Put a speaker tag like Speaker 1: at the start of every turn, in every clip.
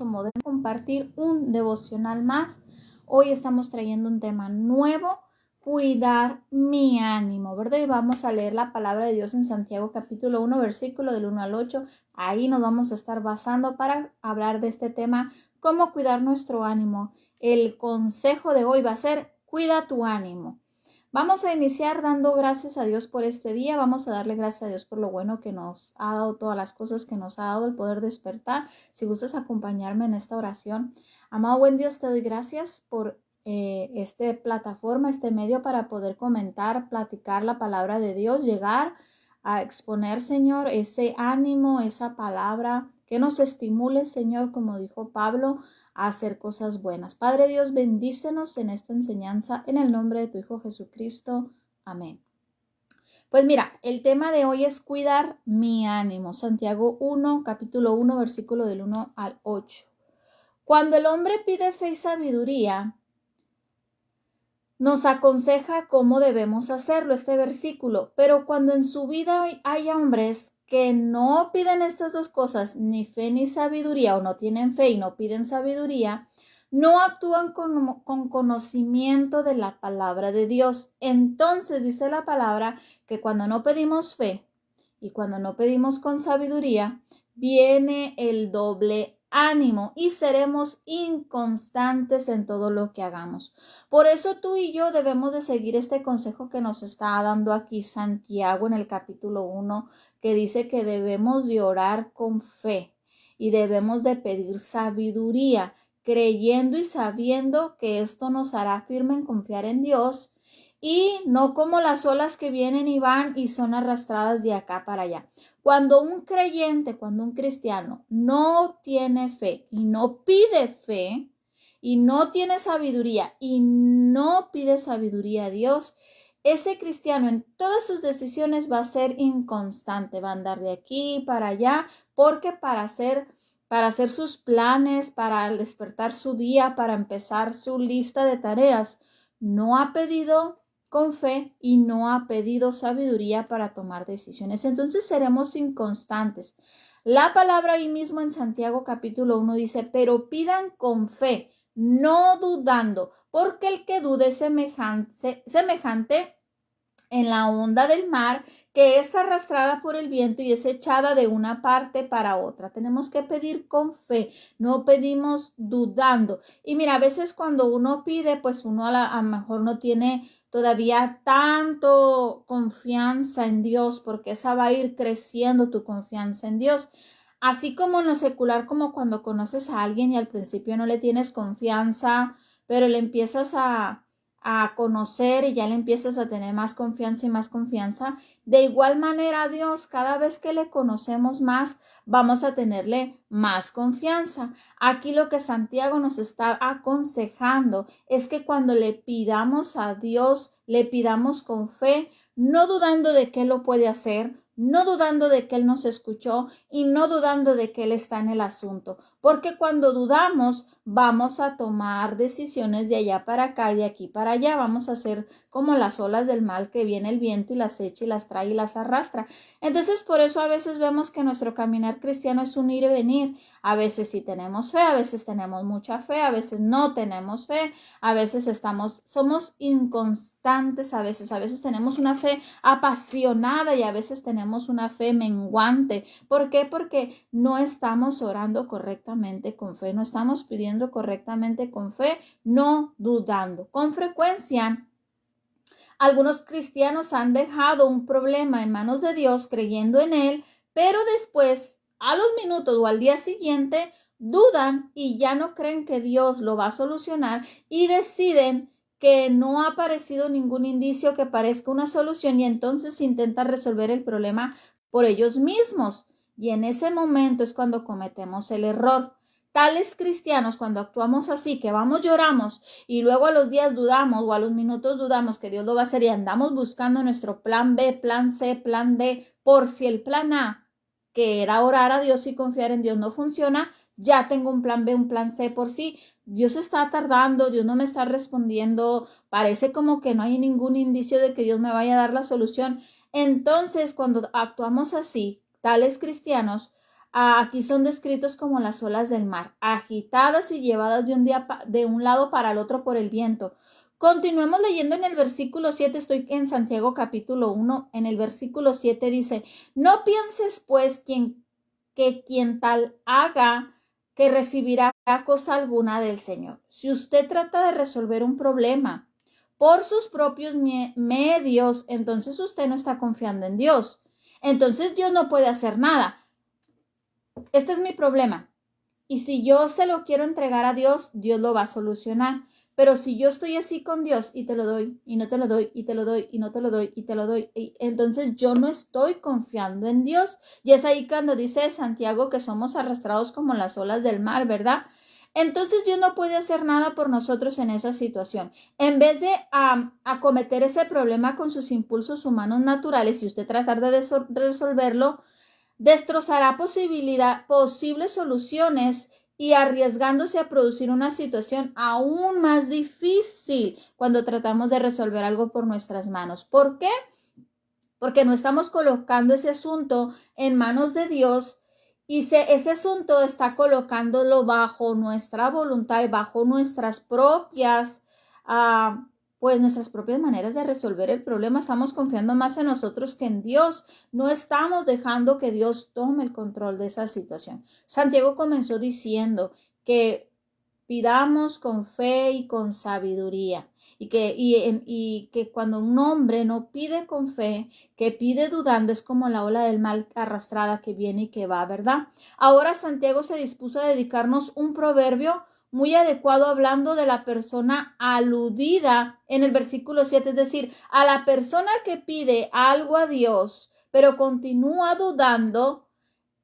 Speaker 1: modo de compartir un devocional más. Hoy estamos trayendo un tema nuevo, cuidar mi ánimo, ¿verdad? Y vamos a leer la palabra de Dios en Santiago capítulo 1, versículo del 1 al 8. Ahí nos vamos a estar basando para hablar de este tema, cómo cuidar nuestro ánimo. El consejo de hoy va a ser, cuida tu ánimo. Vamos a iniciar dando gracias a Dios por este día. Vamos a darle gracias a Dios por lo bueno que nos ha dado, todas las cosas que nos ha dado, el poder despertar. Si gustas acompañarme en esta oración. Amado buen Dios, te doy gracias por esta plataforma, este medio para poder comentar, platicar la palabra de Dios, llegar a exponer, Señor, ese ánimo, esa palabra que nos estimule, Señor, como dijo Pablo, a hacer cosas buenas. Padre Dios, bendícenos en esta enseñanza en el nombre de tu Hijo Jesucristo. Amén. Pues mira, el tema de hoy es cuidar mi ánimo. Santiago 1, capítulo 1, versículo del 1 al 8. Cuando el hombre pide fe y sabiduría, nos aconseja cómo debemos hacerlo, este versículo. Pero cuando en su vida hay hombres que no piden estas dos cosas, ni fe ni sabiduría, o no tienen fe y no piden sabiduría, no actúan con conocimiento de la palabra de Dios. Entonces dice la palabra que cuando no pedimos fe y cuando no pedimos con sabiduría, viene el doble ánimo y seremos inconstantes en todo lo que hagamos. Por eso tú y yo debemos de seguir este consejo que nos está dando aquí Santiago en el capítulo 1, que dice que debemos de orar con fe y debemos de pedir sabiduría, creyendo y sabiendo que esto nos hará firme en confiar en Dios y no como las olas que vienen y van y son arrastradas de acá para allá. Cuando un creyente, cuando un cristiano no tiene fe y no pide fe y no tiene sabiduría y no pide sabiduría a Dios, ese cristiano en todas sus decisiones va a ser inconstante, va a andar de aquí para allá, porque para hacer sus planes, para despertar su día, para empezar su lista de tareas, no ha pedido con fe y no ha pedido sabiduría para tomar decisiones. Entonces seremos inconstantes. La palabra ahí mismo en Santiago capítulo 1 dice, pero pidan con fe, no dudando, porque el que dude es semejante en la onda del mar, que es arrastrada por el viento y es echada de una parte para otra. Tenemos que pedir con fe, no pedimos dudando. Y mira, a veces cuando uno pide, pues uno a lo mejor no tiene todavía tanto confianza en Dios, porque esa va a ir creciendo tu confianza en Dios. Así como en lo secular, como cuando conoces a alguien y al principio no le tienes confianza, pero le empiezas a conocer y ya le empiezas a tener más confianza y más confianza. De igual manera a Dios, cada vez que le conocemos más, vamos a tenerle más confianza. Aquí lo que Santiago nos está aconsejando es que cuando le pidamos a Dios, le pidamos con fe, no dudando de que Él lo puede hacer, no dudando de que Él nos escuchó y no dudando de que Él está en el asunto. Porque cuando dudamos, vamos a tomar decisiones de allá para acá y de aquí para allá. Vamos a hacer como las olas del mar que viene el viento y las echa y las trae y las arrastra. Entonces, por eso a veces vemos que nuestro caminar cristiano es un ir y venir. A veces sí tenemos fe, a veces tenemos mucha fe, a veces no tenemos fe, a veces somos inconstantes, a veces tenemos una fe apasionada y a veces tenemos una fe menguante. ¿Por qué? Porque no estamos orando correctamente con fe, no estamos pidiendo correctamente con fe, no dudando. Con frecuencia, algunos cristianos han dejado un problema en manos de Dios creyendo en Él, pero después, a los minutos o al día siguiente, dudan y ya no creen que Dios lo va a solucionar y deciden que no ha aparecido ningún indicio que parezca una solución y entonces intentan resolver el problema por ellos mismos. Y en ese momento es cuando cometemos el error. Tales cristianos, cuando actuamos así, que vamos, lloramos y luego a los días dudamos o a los minutos dudamos que Dios lo va a hacer y andamos buscando nuestro plan B, plan C, plan D, por si el plan A, que era orar a Dios y confiar en Dios, no funciona, ya tengo un plan B, un plan C por si Dios está tardando, Dios no me está respondiendo, parece como que no hay ningún indicio de que Dios me vaya a dar la solución. Entonces, cuando actuamos así, tales cristianos, Aquí son descritos como las olas del mar, agitadas y llevadas de un lado para el otro por el viento. Continuemos leyendo en el versículo 7, estoy en Santiago capítulo 1, en el versículo 7 dice, no pienses pues que quien tal haga, que recibirá cosa alguna del Señor. Si usted trata de resolver un problema por sus propios medios, entonces usted no está confiando en Dios. Entonces Dios no puede hacer nada. Este es mi problema. Y si yo se lo quiero entregar a Dios, Dios lo va a solucionar. Pero si yo estoy así con Dios y te lo doy, y no te lo doy, y te lo doy, y no te lo doy, y te lo doy, entonces yo no estoy confiando en Dios. Y es ahí cuando dice Santiago que somos arrastrados como las olas del mar, ¿verdad? Entonces Dios no puede hacer nada por nosotros en esa situación. En vez de acometer ese problema con sus impulsos humanos naturales y usted tratar de resolverlo, destrozará posibles soluciones y arriesgándose a producir una situación aún más difícil cuando tratamos de resolver algo por nuestras manos. ¿Por qué? Porque no estamos colocando ese asunto en manos de Dios y ese asunto está colocándolo bajo nuestra voluntad y bajo nuestras propias pues nuestras propias maneras de resolver el problema. Estamos confiando más en nosotros que en Dios. No estamos dejando que Dios tome el control de esa situación. Santiago comenzó diciendo que pidamos con fe y con sabiduría. Y que cuando un hombre no pide con fe, que pide dudando, es como la ola del mal arrastrada que viene y que va, ¿verdad? Ahora Santiago se dispuso a dedicarnos un proverbio muy adecuado hablando de la persona aludida en el versículo 7, es decir, a la persona que pide algo a Dios, pero continúa dudando.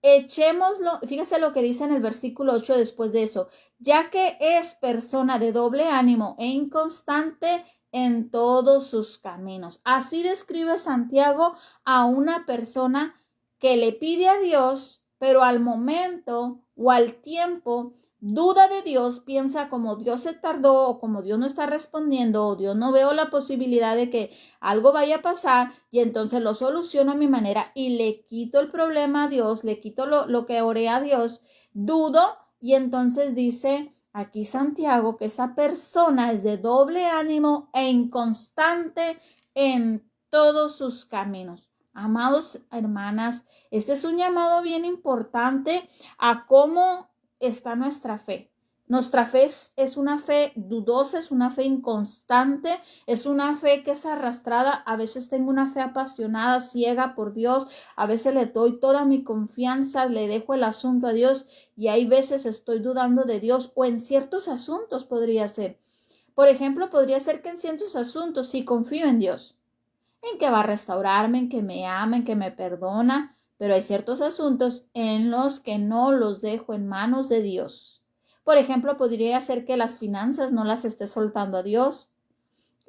Speaker 1: Echémoslo, fíjese lo que dice en el versículo 8 después de eso, ya que es persona de doble ánimo e inconstante en todos sus caminos. Así describe Santiago a una persona que le pide a Dios, pero al momento o al tiempo duda de Dios, piensa como Dios se tardó o como Dios no está respondiendo o Dios no veo la posibilidad de que algo vaya a pasar y entonces lo soluciono a mi manera y le quito el problema a Dios, le quito lo que oré a Dios, dudo y entonces dice aquí Santiago que esa persona es de doble ánimo e inconstante en todos sus caminos. Amados hermanas, este es un llamado bien importante a cómo está nuestra fe. Nuestra fe es una fe dudosa, es una fe inconstante, es una fe que es arrastrada. A veces tengo una fe apasionada, ciega por Dios, a veces le doy toda mi confianza, le dejo el asunto a Dios y hay veces estoy dudando de Dios o en ciertos asuntos podría ser. Por ejemplo, podría ser que en ciertos asuntos sí confío en Dios, en que va a restaurarme, en que me ama, en que me perdona, pero hay ciertos asuntos en los que no los dejo en manos de Dios. Por ejemplo, podría ser que las finanzas no las esté soltando a Dios.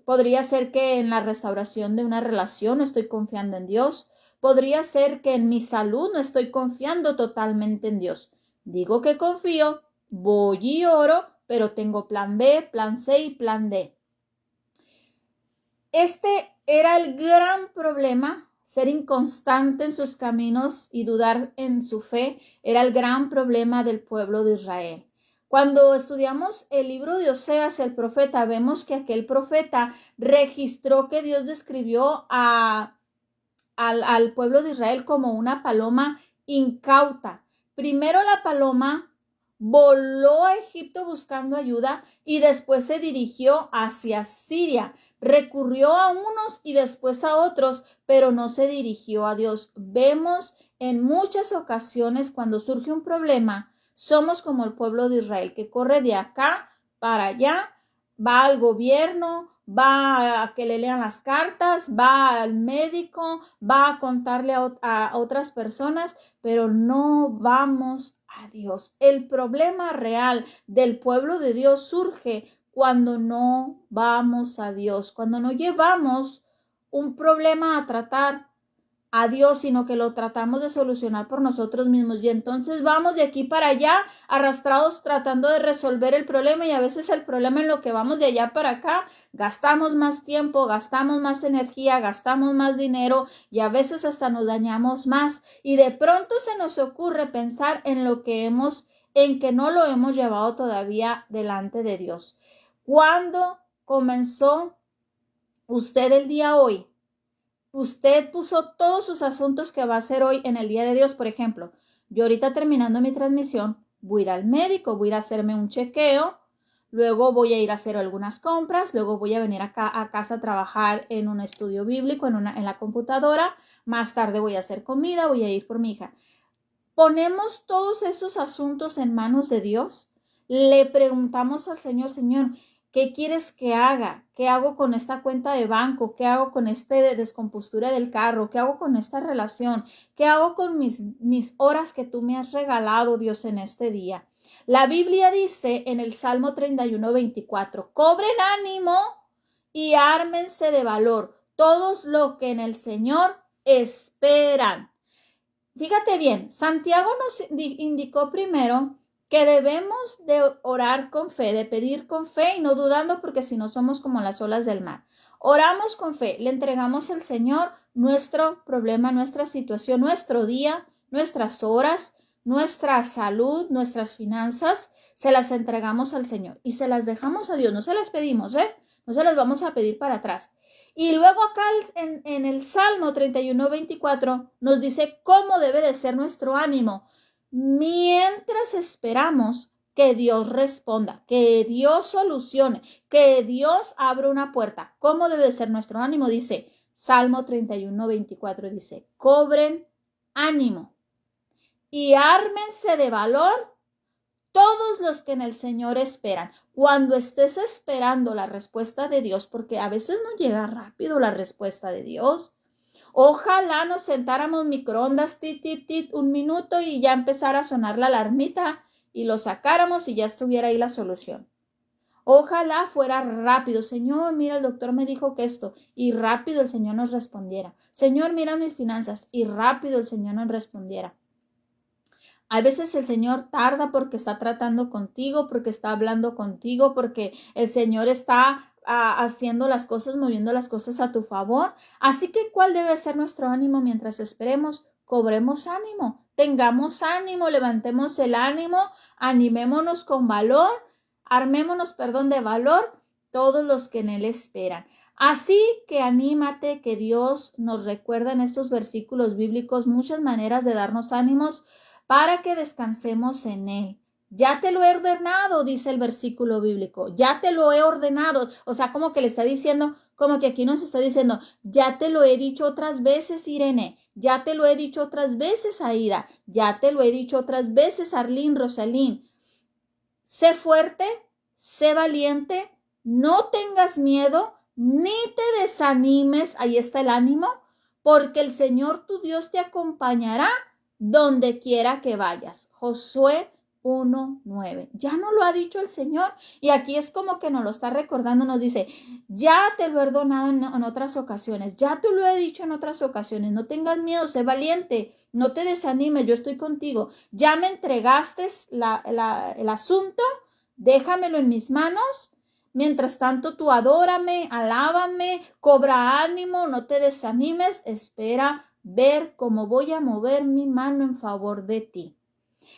Speaker 1: Podría ser que en la restauración de una relación no estoy confiando en Dios. Podría ser que en mi salud no estoy confiando totalmente en Dios. Digo que confío, voy y oro, pero tengo plan B, plan C y plan D. Este era el gran problema, ser inconstante en sus caminos y dudar en su fe, era el gran problema del pueblo de Israel. Cuando estudiamos el libro de Oseas, el profeta, vemos que aquel profeta registró que Dios describió al pueblo de Israel como una paloma incauta. Primero la paloma voló a Egipto buscando ayuda y después se dirigió hacia Siria. Recurrió a unos y después a otros, pero no se dirigió a Dios. Vemos en muchas ocasiones cuando surge un problema, somos como el pueblo de Israel que corre de acá para allá, va al gobierno, va a que le lean las cartas, va al médico, va a contarle a otras personas, pero no vamos a Dios. El problema real del pueblo de Dios surge cuando no vamos a Dios, cuando no llevamos un problema a tratar a Dios, sino que lo tratamos de solucionar por nosotros mismos. Y entonces vamos de aquí para allá, arrastrados tratando de resolver el problema, y a veces el problema en lo que vamos de allá para acá, gastamos más tiempo, gastamos más energía, gastamos más dinero y a veces hasta nos dañamos más. Y de pronto se nos ocurre pensar en que no lo hemos llevado todavía delante de Dios. ¿Cuándo comenzó usted el día hoy? Usted puso todos sus asuntos que va a hacer hoy en el día de Dios. Por ejemplo, yo ahorita terminando mi transmisión, voy a ir al médico, voy a ir a hacerme un chequeo, luego voy a ir a hacer algunas compras, luego voy a venir acá a casa a trabajar en un estudio bíblico, en la computadora, más tarde voy a hacer comida, voy a ir por mi hija. Ponemos todos esos asuntos en manos de Dios, le preguntamos al Señor, Señor, ¿qué quieres que haga? ¿Qué hago con esta cuenta de banco? ¿Qué hago con esta descompostura del carro? ¿Qué hago con esta relación? ¿Qué hago con mis horas que tú me has regalado, Dios, en este día? La Biblia dice en el Salmo 31:24, cobren ánimo y ármense de valor todos los que en el Señor esperan. Fíjate bien, Santiago nos indicó primero que debemos de orar con fe, de pedir con fe y no dudando, porque si no somos como las olas del mar. Oramos con fe, le entregamos al Señor nuestro problema, nuestra situación, nuestro día, nuestras horas, nuestra salud, nuestras finanzas, se las entregamos al Señor y se las dejamos a Dios, no se las pedimos, no se las vamos a pedir para atrás. Y luego acá en el Salmo 31:24 nos dice cómo debe de ser nuestro ánimo mientras esperamos que Dios responda, que Dios solucione, que Dios abra una puerta. ¿Cómo debe de ser nuestro ánimo? Dice Salmo 31:24, dice, cobren ánimo y ármense de valor todos los que en el Señor esperan. Cuando estés esperando la respuesta de Dios, porque a veces no llega rápido la respuesta de Dios. Ojalá nos sentáramos microondas, un minuto y ya empezara a sonar la alarmita y lo sacáramos y ya estuviera ahí la solución. Ojalá fuera rápido. Señor, mira, el doctor me dijo que esto, y rápido el Señor nos respondiera. Señor, mira mis finanzas, y rápido el Señor nos respondiera. A veces el Señor tarda porque está tratando contigo, porque está hablando contigo, porque el Señor está haciendo las cosas, moviendo las cosas a tu favor. Así que, ¿cuál debe ser nuestro ánimo mientras esperemos? Cobremos ánimo, tengamos ánimo, levantemos el ánimo, animémonos con valor, armémonos, de valor, todos los que en Él esperan. Así que anímate, que Dios nos recuerda en estos versículos bíblicos muchas maneras de darnos ánimos para que descansemos en Él. Ya te lo he ordenado, dice el versículo bíblico, ya te lo he ordenado. O sea, como que le está diciendo, como que aquí nos está diciendo, ya te lo he dicho otras veces, Irene, ya te lo he dicho otras veces, Aida, ya te lo he dicho otras veces, Arlín, Rosalín. Sé fuerte, sé valiente, no tengas miedo, ni te desanimes, ahí está el ánimo, porque el Señor tu Dios te acompañará donde quiera que vayas. Josué 1:9. Ya nos lo ha dicho el Señor y aquí es como que nos lo está recordando, nos dice, ya te lo he ordenado en otras ocasiones, ya te lo he dicho en otras ocasiones, no tengas miedo, sé valiente, no te desanimes, yo estoy contigo, ya me entregaste el asunto, déjamelo en mis manos. Mientras tanto, tú adórame, alábame, cobra ánimo, no te desanimes, espera ver cómo voy a mover mi mano en favor de ti.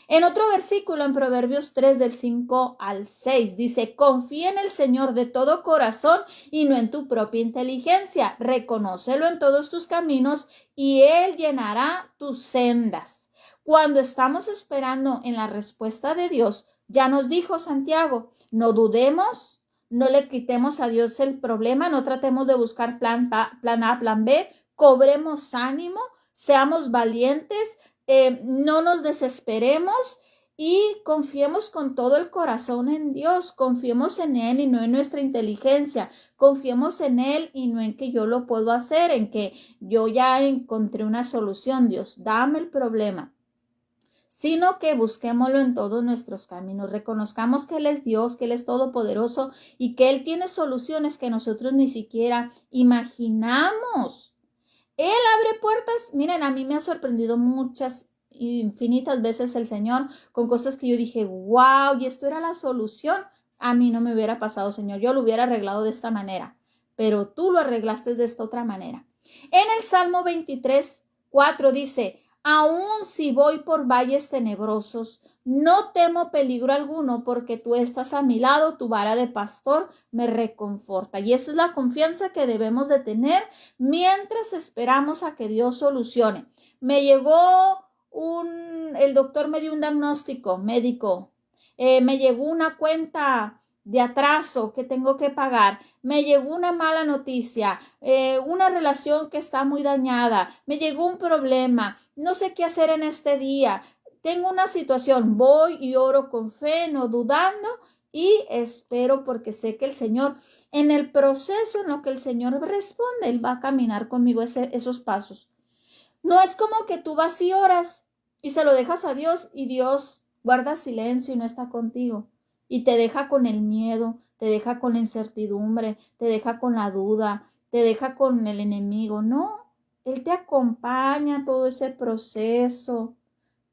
Speaker 1: En otro versículo, en Proverbios 3, del 5 al 6, dice, confía en el Señor de todo corazón y no en tu propia inteligencia. Reconócelo en todos tus caminos y Él llenará tus sendas. Cuando estamos esperando en la respuesta de Dios, ya nos dijo Santiago, no dudemos, no le quitemos a Dios el problema, no tratemos de buscar plan A, plan B, cobremos ánimo, seamos valientes, no nos desesperemos y confiemos con todo el corazón en Dios, confiemos en Él y no en nuestra inteligencia, confiemos en Él y no en que yo lo puedo hacer, en que yo ya encontré una solución. Dios, dame el problema, sino que busquémoslo en todos nuestros caminos, reconozcamos que Él es Dios, que Él es todopoderoso y que Él tiene soluciones que nosotros ni siquiera imaginamos. Él abre puertas. Miren, a mí me ha sorprendido muchas, infinitas veces el Señor con cosas que yo dije, wow, y esto era la solución. A mí no me hubiera pasado, Señor. Yo lo hubiera arreglado de esta manera, pero tú lo arreglaste de esta otra manera. En el Salmo 23:4 dice, aun si voy por valles tenebrosos, no temo peligro alguno, porque tú estás a mi lado, tu vara de pastor me reconforta. Y esa es la confianza que debemos de tener mientras esperamos a que Dios solucione. Me llegó el doctor me dio un diagnóstico médico, me llegó una cuenta de atraso que tengo que pagar, me llegó una mala noticia, una relación que está muy dañada, me llegó un problema, no sé qué hacer en este día, tengo una situación, voy y oro con fe, no dudando, y espero porque sé que el Señor, en el proceso en lo que el Señor responde, Él va a caminar conmigo esos pasos. No es como que tú vas y oras y se lo dejas a Dios y Dios guarda silencio y no está contigo. Y te deja con el miedo, te deja con la incertidumbre, te deja con la duda, te deja con el enemigo. No, Él te acompaña todo ese proceso,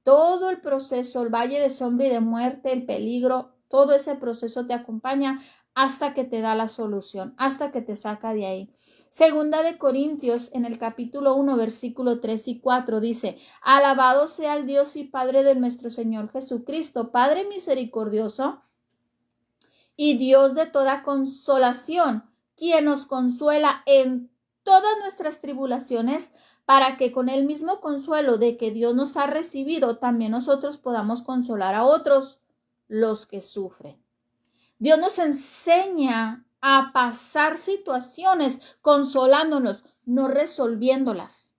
Speaker 1: todo el proceso, el valle de sombra y de muerte, el peligro, todo ese proceso te acompaña hasta que te da la solución, hasta que te saca de ahí. Segunda de Corintios, en el capítulo 1, versículo 3 y 4, dice, alabado sea el Dios y Padre de nuestro Señor Jesucristo, Padre misericordioso y Dios de toda consolación, quien nos consuela en todas nuestras tribulaciones, para que con el mismo consuelo de que Dios nos ha recibido, también nosotros podamos consolar a otros, los que sufren. Dios nos enseña a pasar situaciones consolándonos, no resolviéndolas.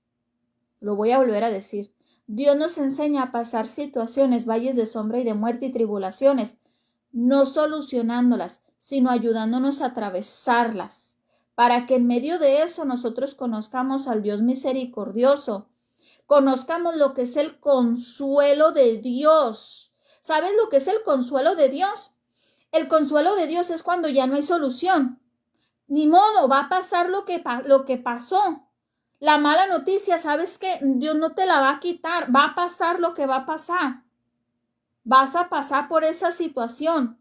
Speaker 1: Lo voy a volver a decir. Dios nos enseña a pasar situaciones, valles de sombra y de muerte y tribulaciones, no solucionándolas, sino ayudándonos a atravesarlas, para que en medio de eso nosotros conozcamos al Dios misericordioso, conozcamos lo que es el consuelo de Dios. ¿Sabes lo que es el consuelo de Dios? El consuelo de Dios es cuando ya no hay solución. Ni modo, va a pasar lo que pasó. La mala noticia, ¿sabes qué? Dios no te la va a quitar. Va a pasar lo que va a pasar. Vas a pasar por esa situación.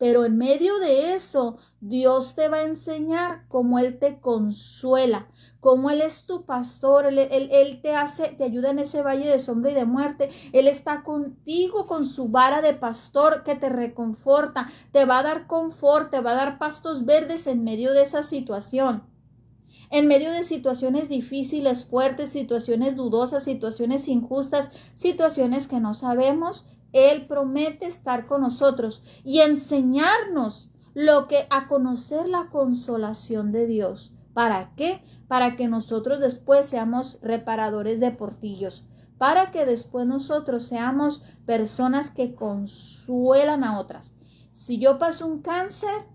Speaker 1: Pero en medio de eso, Dios te va a enseñar cómo Él te consuela, cómo Él es tu pastor, Él te ayuda en ese valle de sombra y de muerte. Él está contigo con su vara de pastor que te reconforta, te va a dar confort, te va a dar pastos verdes en medio de esa situación. En medio de situaciones difíciles, fuertes, situaciones dudosas, situaciones injustas, situaciones que no sabemos, Él promete estar con nosotros y enseñarnos a conocer la consolación de Dios. ¿Para qué? Para que nosotros después seamos reparadores de portillos, para que después nosotros seamos personas que consuelan a otras. Si yo paso un cáncer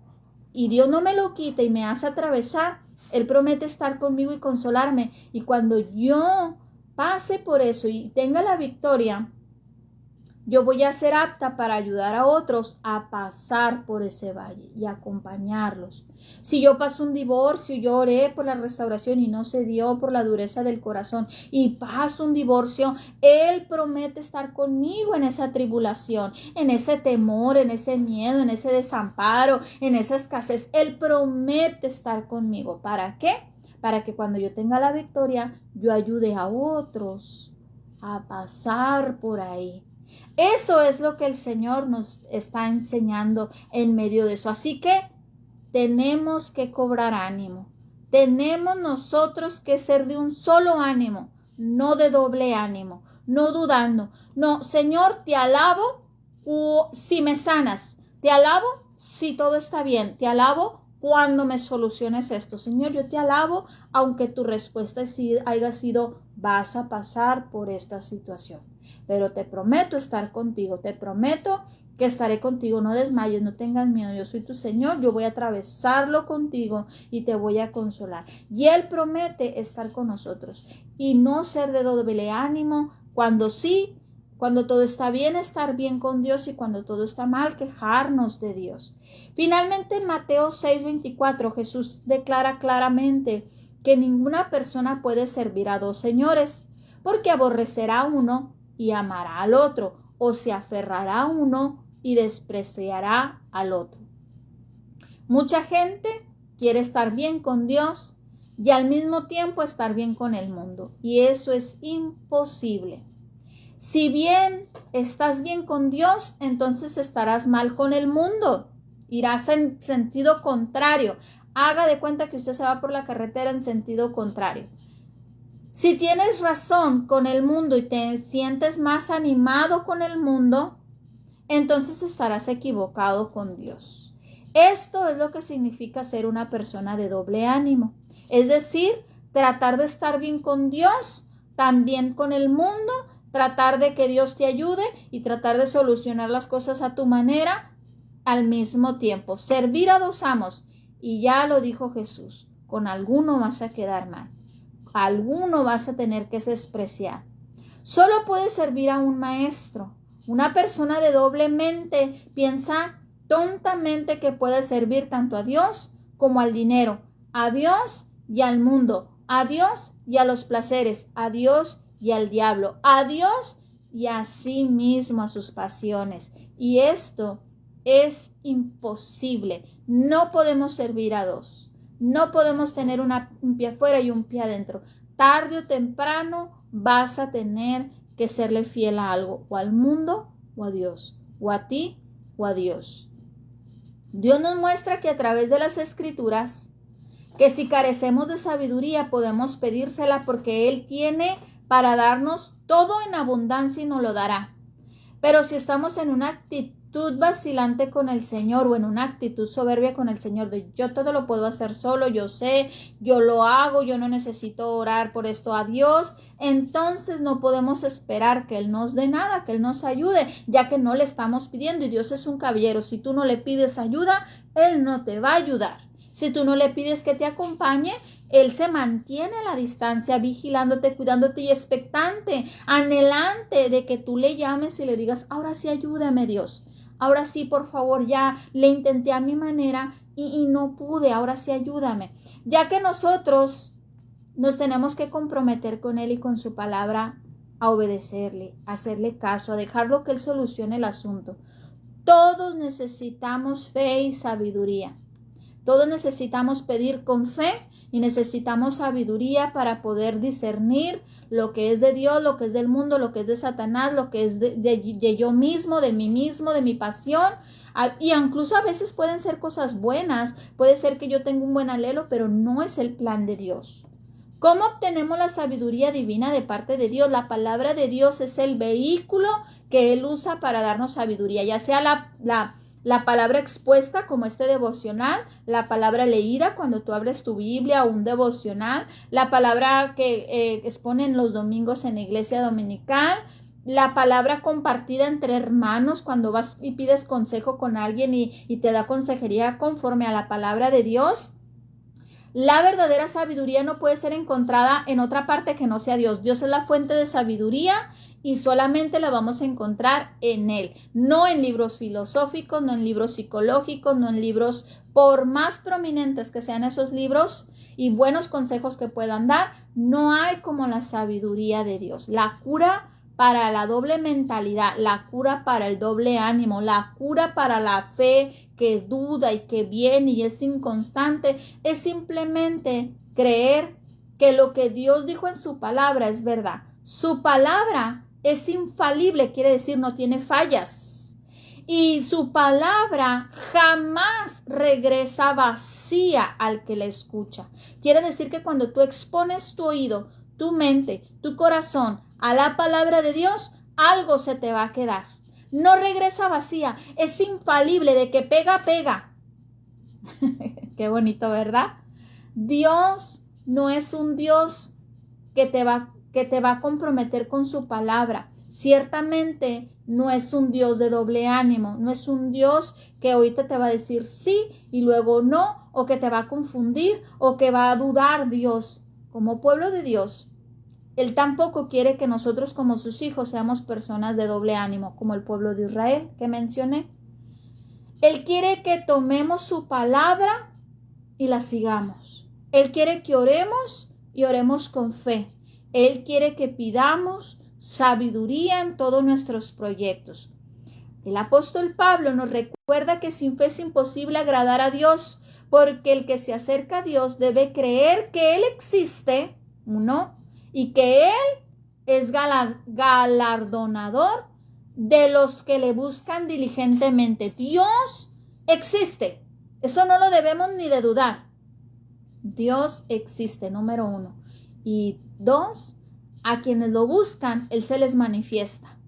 Speaker 1: y Dios no me lo quita y me hace atravesar, Él promete estar conmigo y consolarme. Y cuando yo pase por eso y tenga la victoria, yo voy a ser apta para ayudar a otros a pasar por ese valle y acompañarlos. Si yo paso un divorcio, yo oré por la restauración y no se dio por la dureza del corazón y paso un divorcio, Él promete estar conmigo en esa tribulación, en ese temor, en ese miedo, en ese desamparo, en esa escasez. Él promete estar conmigo. ¿Para qué? Para que cuando yo tenga la victoria, yo ayude a otros a pasar por ahí. Eso es lo que el Señor nos está enseñando en medio de eso. Así que tenemos que cobrar ánimo. Tenemos nosotros que ser de un solo ánimo, no de doble ánimo, no dudando. No, Señor, te alabo si me sanas. Te alabo si todo está bien. Te alabo cuando me soluciones esto. Señor, yo te alabo aunque tu respuesta haya sido vas a pasar por esta situación. Pero te prometo estar contigo, te prometo que estaré contigo, no desmayes, no tengas miedo, yo soy tu Señor, yo voy a atravesarlo contigo y te voy a consolar. Y Él promete estar con nosotros y no ser de doble ánimo cuando sí, cuando todo está bien, estar bien con Dios y cuando todo está mal, quejarnos de Dios. Finalmente en Mateo 6:24 Jesús declara claramente que ninguna persona puede servir a dos señores, porque aborrecerá a uno y amará al otro, o se aferrará a uno y despreciará al otro. Mucha gente quiere estar bien con Dios y al mismo tiempo estar bien con el mundo, y eso es imposible. Si bien estás bien con Dios, entonces estarás mal con el mundo. Irás en sentido contrario. Haga de cuenta que usted se va por la carretera en sentido contrario. Si tienes razón con el mundo y te sientes más animado con el mundo, entonces estarás equivocado con Dios. Esto es lo que significa ser una persona de doble ánimo. Es decir, tratar de estar bien con Dios, también con el mundo, tratar de que Dios te ayude y tratar de solucionar las cosas a tu manera al mismo tiempo. Servir a dos amos. Y ya lo dijo Jesús, con alguno vas a quedar mal. Alguno vas a tener que despreciar. Solo puedes servir a un maestro. Una persona de doble mente piensa tontamente que puede servir tanto a Dios como al dinero, a Dios y al mundo, a Dios y a los placeres, a Dios y al diablo, a Dios y a sí mismo, a sus pasiones. Y esto es imposible. No podemos servir a dos. No podemos tener un pie afuera y un pie adentro. Tarde o temprano vas a tener que serle fiel a algo, o al mundo o a Dios, o a ti o a Dios. Dios nos muestra que a través de las Escrituras, que si carecemos de sabiduría podemos pedírsela porque Él tiene para darnos todo en abundancia y nos lo dará. Pero si estamos en una actitud vacilante con el Señor o en una actitud soberbia con el Señor de yo todo lo puedo hacer solo, yo sé, yo lo hago, yo no necesito orar por esto a Dios, entonces no podemos esperar que Él nos dé nada, que Él nos ayude, ya que no le estamos pidiendo y Dios es un caballero. Si tú no le pides ayuda, Él no te va a ayudar. Si tú no le pides que te acompañe, Él se mantiene a la distancia, vigilándote, cuidándote y expectante, anhelante de que tú le llames y le digas, ahora sí ayúdame Dios, ahora sí por favor ya le intenté a mi manera y no pude, ahora sí ayúdame. Ya que nosotros nos tenemos que comprometer con Él y con su palabra a obedecerle, a hacerle caso, a dejarlo que Él solucione el asunto. Todos necesitamos fe y sabiduría. Todos necesitamos pedir con fe y necesitamos sabiduría para poder discernir lo que es de Dios, lo que es del mundo, lo que es de Satanás, lo que es de yo mismo, de mí mismo, de mi pasión. Y incluso a veces pueden ser cosas buenas. Puede ser que yo tenga un buen anhelo, pero no es el plan de Dios. ¿Cómo obtenemos la sabiduría divina de parte de Dios? La palabra de Dios es el vehículo que Él usa para darnos sabiduría, ya sea la palabra expuesta como este devocional, la palabra leída cuando tú abres tu Biblia o un devocional, la palabra que exponen los domingos en la iglesia dominical, la palabra compartida entre hermanos cuando vas y pides consejo con alguien y te da consejería conforme a la palabra de Dios. La verdadera sabiduría no puede ser encontrada en otra parte que no sea Dios. Dios es la fuente de sabiduría y solamente la vamos a encontrar en Él. No en libros filosóficos, no en libros psicológicos, no en libros, por más prominentes que sean esos libros y buenos consejos que puedan dar, no hay como la sabiduría de Dios. La cura para la doble mentalidad, la cura para el doble ánimo, la cura para la fe que duda y que viene y es inconstante, es simplemente creer que lo que Dios dijo en su palabra es verdad. Su palabra es infalible, quiere decir no tiene fallas. Y su palabra jamás regresa vacía al que la escucha. Quiere decir que cuando tú expones tu oído, tu mente, tu corazón a la palabra de Dios, algo se te va a quedar. No regresa vacía, es infalible, de que pega, pega. Qué bonito, ¿verdad? Dios no es un Dios que te va a comprometer con su palabra. Ciertamente no es un Dios de doble ánimo, no es un Dios que ahorita te va a decir sí y luego no, o que te va a confundir o que va a dudar. Dios, como pueblo de Dios, Él tampoco quiere que nosotros como sus hijos seamos personas de doble ánimo, como el pueblo de Israel que mencioné. Él quiere que tomemos su palabra y la sigamos. Él quiere que oremos y oremos con fe. Él quiere que pidamos sabiduría en todos nuestros proyectos. El apóstol Pablo nos recuerda que sin fe es imposible agradar a Dios, porque el que se acerca a Dios debe creer que Él existe, uno, y que Él es galardonador de los que le buscan diligentemente. Dios existe. Eso no lo debemos ni de dudar. Dios existe, número 1. Y 2, a quienes lo buscan, Él se les manifiesta.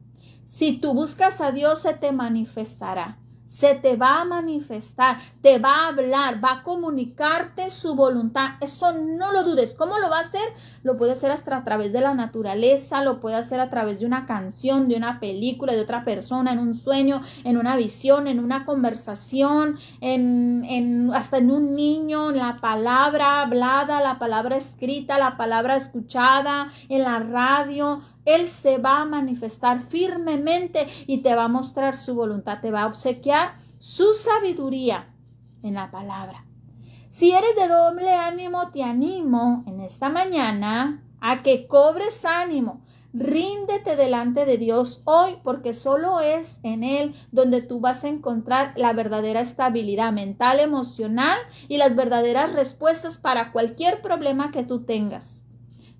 Speaker 1: Si tú buscas a Dios, se te manifestará. Se te va a manifestar, te va a hablar, va a comunicarte su voluntad. Eso no lo dudes. ¿Cómo lo va a hacer? Lo puede hacer hasta a través de la naturaleza, lo puede hacer a través de una canción, de una película, de otra persona, en un sueño, en una visión, en una conversación, hasta en un niño, en la palabra hablada, la palabra escrita, la palabra escuchada, en la radio. Él se va a manifestar firmemente y te va a mostrar su voluntad, te va a obsequiar su sabiduría en la palabra. Si eres de doble ánimo, te animo en esta mañana a que cobres ánimo. Ríndete delante de Dios hoy, porque solo es en Él donde tú vas a encontrar la verdadera estabilidad mental, emocional y las verdaderas respuestas para cualquier problema que tú tengas.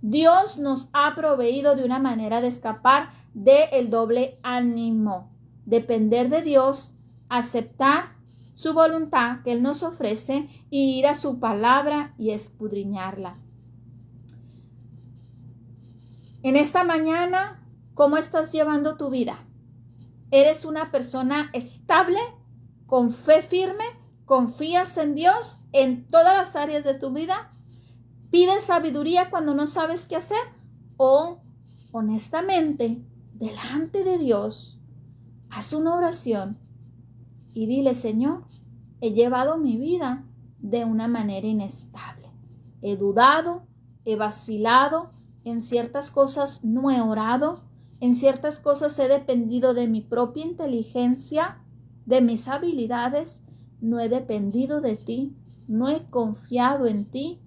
Speaker 1: Dios nos ha proveído de una manera de escapar del doble ánimo. Depender de Dios, aceptar su voluntad que Él nos ofrece y ir a su palabra y escudriñarla. En esta mañana, ¿cómo estás llevando tu vida? ¿Eres una persona estable, con fe firme? ¿Confías en Dios en todas las áreas de tu vida? ¿Pides sabiduría cuando no sabes qué hacer? ¿O honestamente, delante de Dios, haz una oración y dile: Señor, he llevado mi vida de una manera inestable. He dudado, he vacilado, en ciertas cosas no he orado, en ciertas cosas he dependido de mi propia inteligencia, de mis habilidades, no he dependido de ti, no he confiado en ti.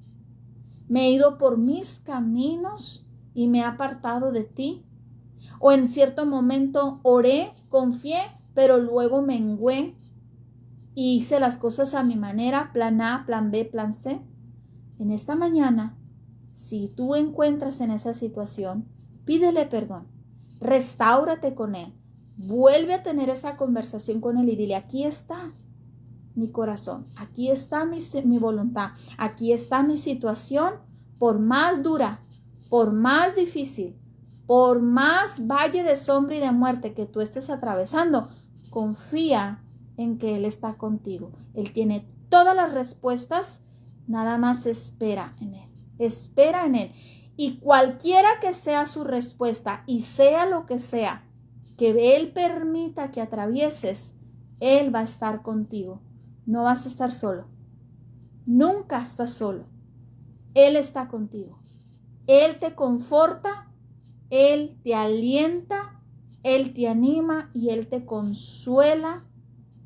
Speaker 1: Me he ido por mis caminos y me he apartado de ti. O en cierto momento oré, confié, pero luego mengué y hice las cosas a mi manera, plan A, plan B, plan C. En esta mañana, si tú encuentras en esa situación, pídele perdón, restáurate con Él, vuelve a tener esa conversación con Él y dile: aquí está mi corazón, aquí está mi voluntad, aquí está mi situación, por más dura, por más difícil, por más valle de sombra y de muerte que tú estés atravesando, confía en que Él está contigo. Él tiene todas las respuestas, nada más espera en Él, espera en Él. Y cualquiera que sea su respuesta y sea lo que sea que Él permita que atravieses, Él va a estar contigo. No vas a estar solo. Nunca estás solo. Él está contigo. Él te conforta, Él te alienta, Él te anima y Él te consuela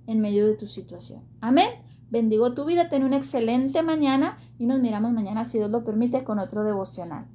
Speaker 1: en medio de tu situación. Amén. Bendigo tu vida, ten una excelente mañana y nos miramos mañana, si Dios lo permite, con otro devocional.